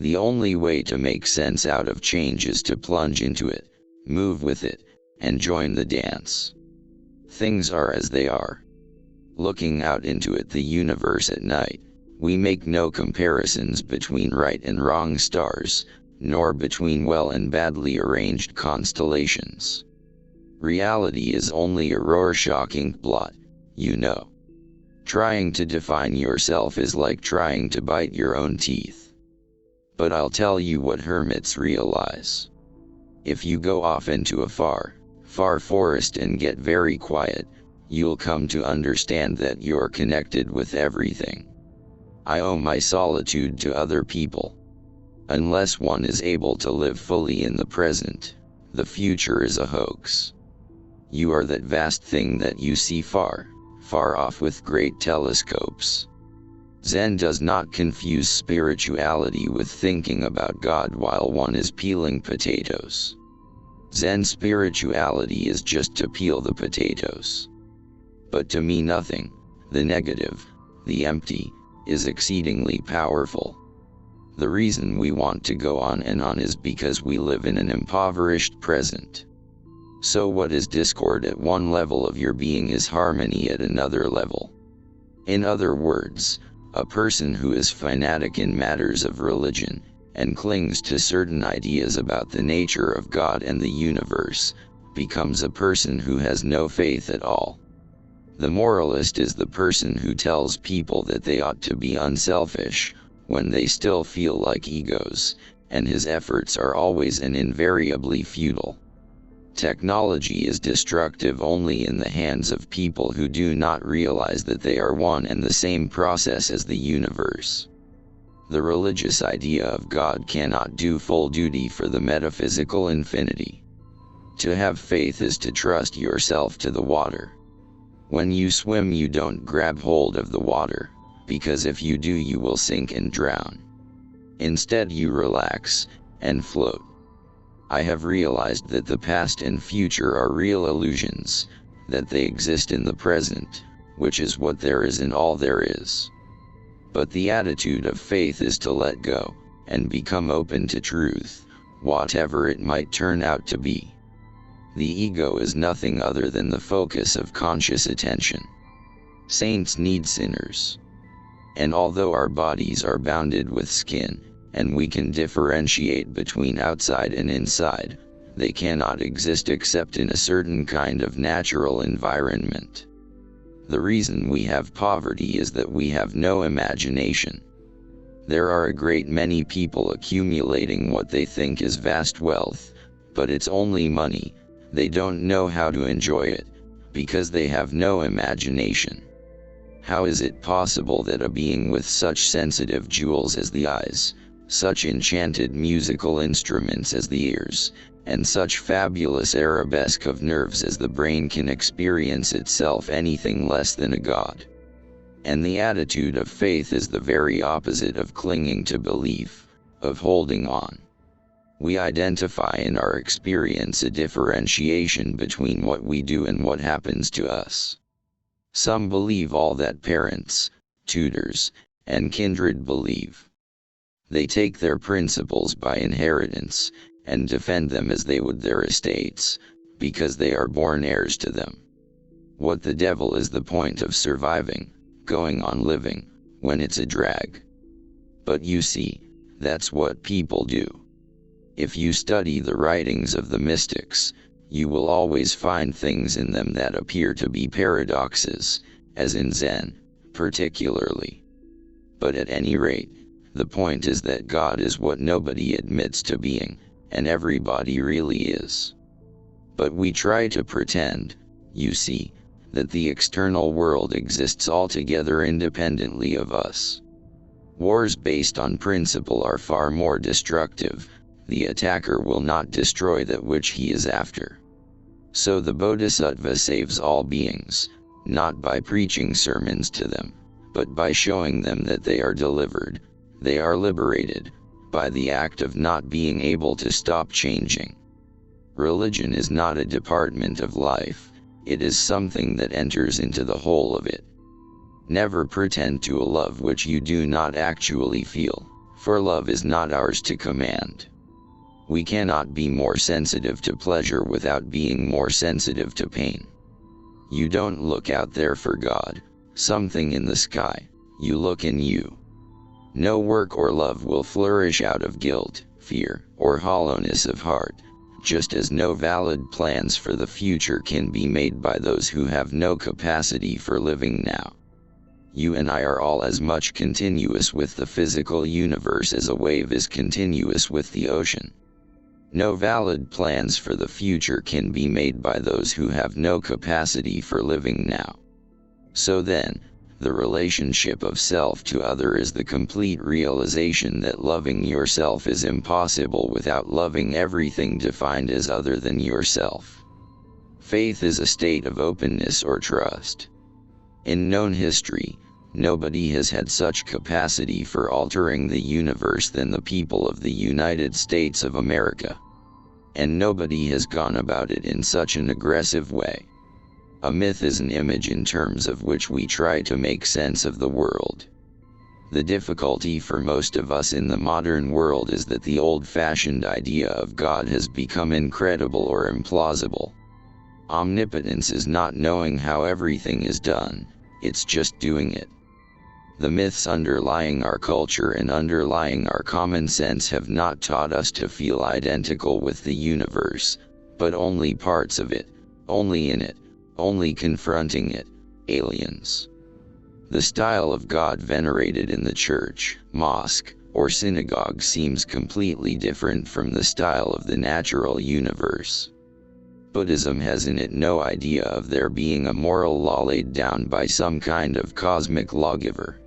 The only way to make sense out of change is to plunge into it, move with it, and join the dance. Things are as they are. Looking out into the universe at night, we make no comparisons between right and wrong stars, nor between well and badly arranged constellations. Reality is only a Rorschach ink blot, you know. Trying to define yourself is like trying to bite your own teeth. But I'll tell you what hermits realize. If you go off into a far, far forest and get very quiet, you'll come to understand that you're connected with everything. I owe my solitude to other people. Unless one is able to live fully in the present, the future is a hoax. You are that vast thing that you see far, far off with great telescopes. Zen does not confuse spirituality with thinking about God while one is peeling potatoes. Zen spirituality is just to peel the potatoes. But to me nothing, the negative, the empty, is exceedingly powerful. The reason we want to go on and on is because we live in an impoverished present. So what is discord at one level of your being is harmony at another level. In other words, a person who is fanatic in matters of religion, and clings to certain ideas about the nature of God and the universe, becomes a person who has no faith at all. The moralist is the person who tells people that they ought to be unselfish, when they still feel like egos, and his efforts are always and invariably futile. Technology is destructive only in the hands of people who do not realize that they are one and the same process as the universe. The religious idea of God cannot do full duty for the metaphysical infinity. To have faith is to trust yourself to the water. When you swim, you don't grab hold of the water, because if you do you will sink and drown. Instead you relax, and float. I have realized that the past and future are real illusions, that they exist in the present, which is what there is and all there is. But the attitude of faith is to let go, and become open to truth, whatever it might turn out to be. The ego is nothing other than the focus of conscious attention. Saints need sinners. And although our bodies are bounded with skin, and we can differentiate between outside and inside, they cannot exist except in a certain kind of natural environment. The reason we have poverty is that we have no imagination. There are a great many people accumulating what they think is vast wealth, but it's only money. They don't know how to enjoy it, because they have no imagination. How is it possible that a being with such sensitive jewels as the eyes, such enchanted musical instruments as the ears, and such fabulous arabesque of nerves as the brain can experience itself anything less than a god? And the attitude of faith is the very opposite of clinging to belief, of holding on. We identify in our experience a differentiation between what we do and what happens to us. Some believe all that parents, tutors, and kindred believe. They take their principles by inheritance, and defend them as they would their estates, because they are born heirs to them. What the devil is the point of surviving, going on living, when it's a drag? But you see, that's what people do. If you study the writings of the mystics, you will always find things in them that appear to be paradoxes, as in Zen, particularly. But at any rate, the point is that God is what nobody admits to being, and everybody really is. But we try to pretend, you see, that the external world exists altogether independently of us. Wars based on principle are far more destructive. The attacker will not destroy that which he is after. So the Bodhisattva saves all beings, not by preaching sermons to them, but by showing them that they are delivered, they are liberated, by the act of not being able to stop changing. Religion is not a department of life, it is something that enters into the whole of it. Never pretend to a love which you do not actually feel, For love is not ours to command. We cannot be more sensitive to pleasure without being more sensitive to pain. You don't look out there for God, something in the sky, you look in you. No work or love will flourish out of guilt, fear, or hollowness of heart, just as no valid plans for the future can be made by those who have no capacity for living now. You and I are all as much continuous with the physical universe as a wave is continuous with the ocean. No valid plans for the future can be made by those who have no capacity for living now. So then, the relationship of self to other is the complete realization that loving yourself is impossible without loving everything defined as other than yourself. Faith is a state of openness or trust. In known history, nobody has had such capacity for altering the universe than the people of the United States of America. And nobody has gone about it in such an aggressive way. A myth is an image in terms of which we try to make sense of the world. The difficulty for most of us in the modern world is that the old-fashioned idea of God has become incredible or implausible. Omnipotence is not knowing how everything is done, it's just doing it. The myths underlying our culture and underlying our common sense have not taught us to feel identical with the universe, but only parts of it, only in it, only confronting it, aliens. The style of God venerated in the church, mosque, or synagogue seems completely different from the style of the natural universe. Buddhism has in it no idea of there being a moral law laid down by some kind of cosmic lawgiver.